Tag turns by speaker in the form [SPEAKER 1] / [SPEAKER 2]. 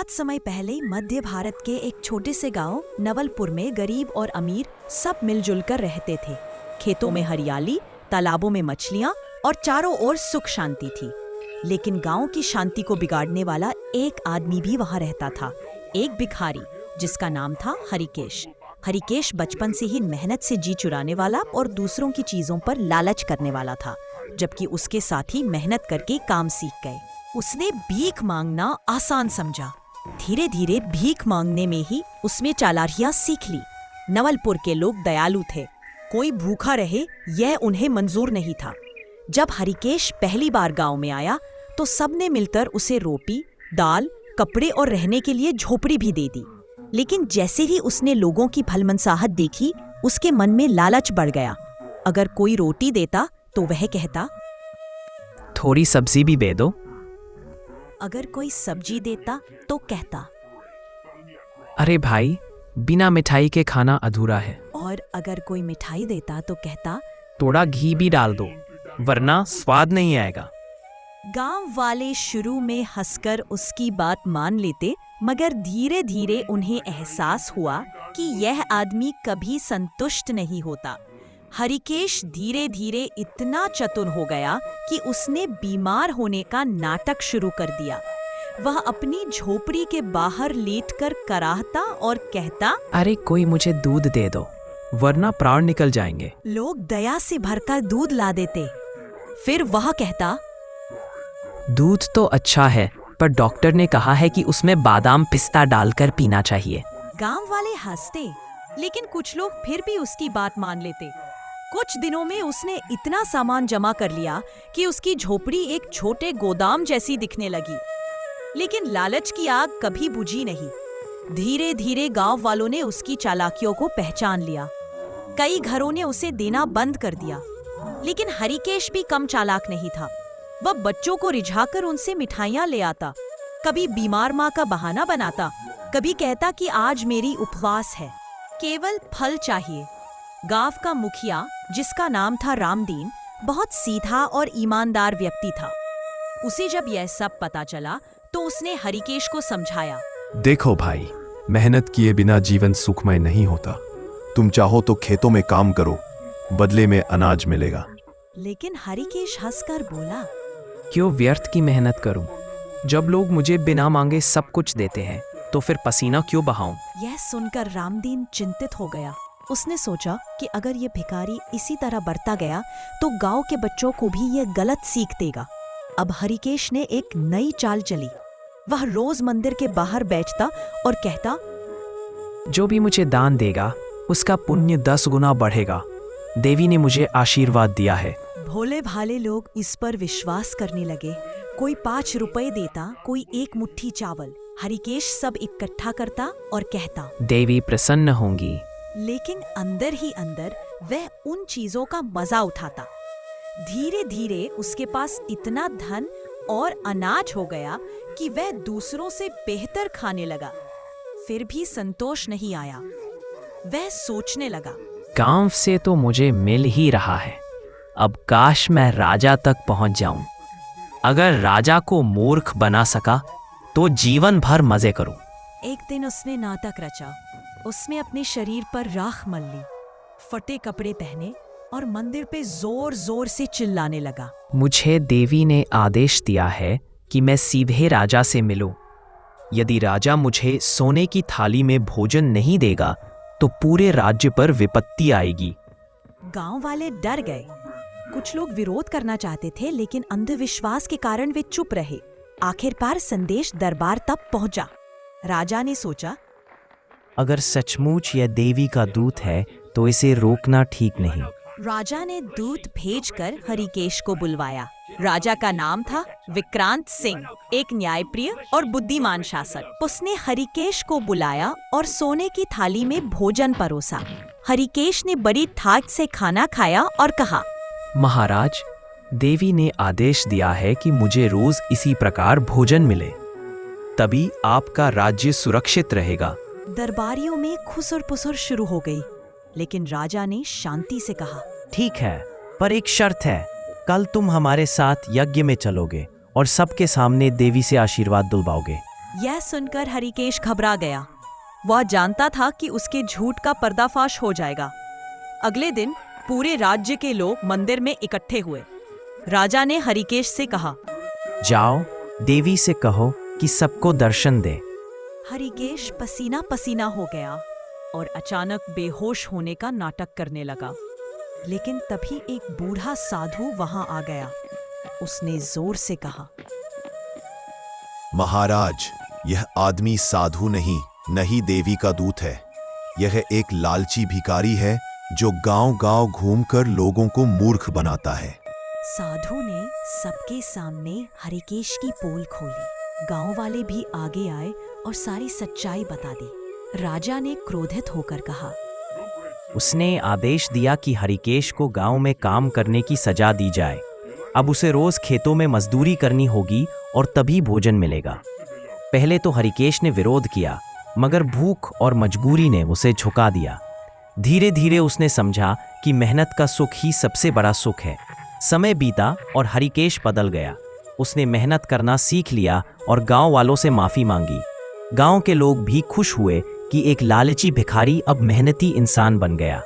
[SPEAKER 1] बहुत समय पहले मध्य भारत के एक छोटे से गांव नवलपुर में गरीब और अमीर सब मिलजुल कर रहते थे। खेतों में हरियाली, तालाबों में मछलियां और चारों ओर सुख शांति थी। लेकिन गांव की शांति को बिगाड़ने वाला एक आदमी भी वहां रहता था, एक भिखारी जिसका नाम था हरिकेश। हरिकेश बचपन से ही मेहनत से जी चुराने वाला और दूसरों की चीजों पर लालच करने वाला था, जबकि उसके साथी मेहनत करके काम सीख गए। उसने भीख मांगना आसान समझा। धीरे धीरे भीख मांगने में ही उसने चालाकियां सीख ली। नवलपुर के लोग दयालु थे, कोई भूखा रहे यह उन्हें मंजूर नहीं था। जब हरिकेश पहली बार गांव में आया तो सबने मिलकर उसे रोटी, दाल, कपड़े और रहने के लिए झोपड़ी भी दे दी। लेकिन जैसे ही उसने लोगों की भलमनसाहट देखी, उसके मन में लालच बढ़ गया। अगर कोई रोटी देता तो वह कहता,
[SPEAKER 2] थोड़ी सब्जी भी दे दो।
[SPEAKER 1] अगर कोई सब्जी देता तो कहता,
[SPEAKER 2] अरे भाई, बिना मिठाई के खाना अधूरा है।
[SPEAKER 1] और अगर कोई मिठाई देता तो कहता,
[SPEAKER 2] थोड़ा घी भी डाल दो, वरना स्वाद नहीं आएगा।
[SPEAKER 1] गांव वाले शुरू में हंसकर उसकी बात मान लेते, मगर धीरे धीरे उन्हें एहसास हुआ कि यह आदमी कभी संतुष्ट नहीं होता। हरिकेश धीरे धीरे इतना चतुर हो गया कि उसने बीमार होने का नाटक शुरू कर दिया। वह अपनी झोपड़ी के बाहर लेटकर कराहता और कहता,
[SPEAKER 2] अरे कोई मुझे दूध दे दो, वरना प्राण निकल जाएंगे।
[SPEAKER 1] लोग दया से भरकर दूध ला देते। फिर वह कहता,
[SPEAKER 2] दूध तो अच्छा है, पर डॉक्टर ने कहा है कि उसमें बादाम पिस्ता डालकर पीना चाहिए।
[SPEAKER 1] गांव वाले हंसते, लेकिन कुछ लोग फिर भी उसकी बात मान लेते। कुछ दिनों में उसने इतना सामान जमा कर लिया कि उसकी झोपड़ी एक छोटे गोदाम जैसी दिखने लगी। लेकिन लालच की आग कभी बुझी नहीं। धीरे धीरे गांव वालों ने उसकी चालाकियों को पहचान लिया। कई घरों ने उसे देना बंद कर दिया। लेकिन हरिकेश भी कम चालाक नहीं था। वह बच्चों को रिझाकर उनसे मिठाइयां ले आता, कभी बीमार माँ का बहाना बनाता, कभी कहता कि आज मेरी उपवास है, केवल फल चाहिए। गांव का मुखिया, जिसका नाम था रामदीन, बहुत सीधा और ईमानदार व्यक्ति था। उसे जब यह सब पता चला तो उसने हरिकेश को समझाया,
[SPEAKER 3] देखो भाई, मेहनत किए बिना जीवन सुखमय नहीं होता। तुम चाहो तो खेतों में काम करो, बदले में अनाज मिलेगा।
[SPEAKER 1] लेकिन हरिकेश हंसकर बोला,
[SPEAKER 2] क्यों व्यर्थ की मेहनत करूं? जब लोग मुझे बिना मांगे सब कुछ देते हैं, तो फिर पसीना क्यों बहाऊं?
[SPEAKER 1] यह सुनकर रामदीन चिंतित हो गया। उसने सोचा कि अगर ये भिखारी इसी तरह बढ़ता गया तो गांव के बच्चों को भी ये गलत सीख देगा। अब हरिकेश ने एक नई चाल चली। वह रोज मंदिर के बाहर बैठता और कहता,
[SPEAKER 2] जो भी मुझे दान देगा उसका पुण्य 10 गुना बढ़ेगा। देवी ने मुझे आशीर्वाद दिया है।
[SPEAKER 1] भोले भाले लोग इस पर विश्वास करने लगे। कोई 5 रुपए देता, कोई 1 मुट्ठी चावल। हरिकेश सब इकट्ठा करता और कहता,
[SPEAKER 2] देवी प्रसन्न होंगी।
[SPEAKER 1] लेकिन अंदर ही अंदर वह उन चीजों का मजा उठाता। धीरे धीरे उसके पास इतना धन और अनाज हो गया कि वह दूसरों से बेहतर खाने लगा। फिर भी संतोष नहीं आया। वह सोचने लगा,
[SPEAKER 2] गांव से तो मुझे मिल ही रहा है, अब काश मैं राजा तक पहुंच जाऊं। अगर राजा को मूर्ख बना सका तो जीवन भर मजे करूं।
[SPEAKER 1] एक दिन उसने नाटक रचा। उसने अपने शरीर पर राख मल ली, फटे कपड़े पहने और मंदिर पे जोर जोर से चिल्लाने लगा,
[SPEAKER 2] मुझे देवी ने आदेश दिया है कि मैं सीधे राजा से मिलूं। यदि राजा मुझे सोने की थाली में भोजन नहीं देगा तो पूरे राज्य पर विपत्ति आएगी।
[SPEAKER 1] गांव वाले डर गए। कुछ लोग विरोध करना चाहते थे, लेकिन अंधविश्वास के कारण वे चुप रहे। आखिरकार संदेश दरबार तक पहुंचा। राजा ने सोचा,
[SPEAKER 2] अगर सचमुच यह देवी का दूत है तो इसे रोकना ठीक नहीं।
[SPEAKER 1] राजा ने दूत भेजकर हरिकेश को बुलवाया। राजा का नाम था विक्रांत सिंह, एक न्यायप्रिय और बुद्धिमान शासक। उसने हरिकेश को बुलाया और सोने की थाली में भोजन परोसा। हरिकेश ने बड़ी ठाट से खाना खाया और कहा,
[SPEAKER 2] महाराज, देवी ने आदेश दिया है कि मुझे रोज इसी प्रकार भोजन मिले, तभी आपका राज्य सुरक्षित रहेगा।
[SPEAKER 1] दरबारियों में खुसर पुसर शुरू हो गई, लेकिन राजा ने शांति से कहा,
[SPEAKER 4] ठीक है, पर एक शर्त है। कल तुम हमारे साथ यज्ञ में चलोगे और सबके सामने देवी से आशीर्वाद दिलवाओगे।
[SPEAKER 1] यह सुनकर हरिकेश घबरा गया। वह जानता था कि उसके झूठ का पर्दाफाश हो जाएगा। अगले दिन पूरे राज्य के लोग मंदिर में इकट्ठे हुए। राजा ने हरिकेश से कहा,
[SPEAKER 4] जाओ देवी से कहो कि सबको दर्शन दे।
[SPEAKER 1] हरिकेश पसीना पसीना हो गया और अचानक बेहोश होने का नाटक करने लगा। लेकिन तभी एक बूढ़ा साधु वहां आ गया। उसने जोर से कहा,
[SPEAKER 3] महाराज, यह आदमी साधु नहीं देवी का दूत है। यह एक लालची भिखारी है जो गांव-गांव घूमकर लोगों को मूर्ख बनाता है।
[SPEAKER 1] साधु ने सबके सामने हरिकेश की पोल खोली। गांव वाले भी आगे आए और सारी सच्चाई बता दी। राजा ने क्रोधित होकर कहा,
[SPEAKER 4] उसने आदेश दिया कि हरिकेश को गांव में काम करने की सजा दी जाए। अब उसे रोज खेतों में मजदूरी करनी होगी और तभी भोजन मिलेगा। पहले तो हरिकेश ने विरोध किया, मगर भूख और मजबूरी ने उसे झुका दिया। धीरे धीरे उसने समझा कि मेहनत का सुख ही सबसे बड़ा सुख है। समय बीता और हरिकेश बदल गया। उसने मेहनत करना सीख लिया और गांव वालों से माफी मांगी। गांव के लोग भी खुश हुए कि एक लालची भिखारी अब मेहनती इंसान बन गया।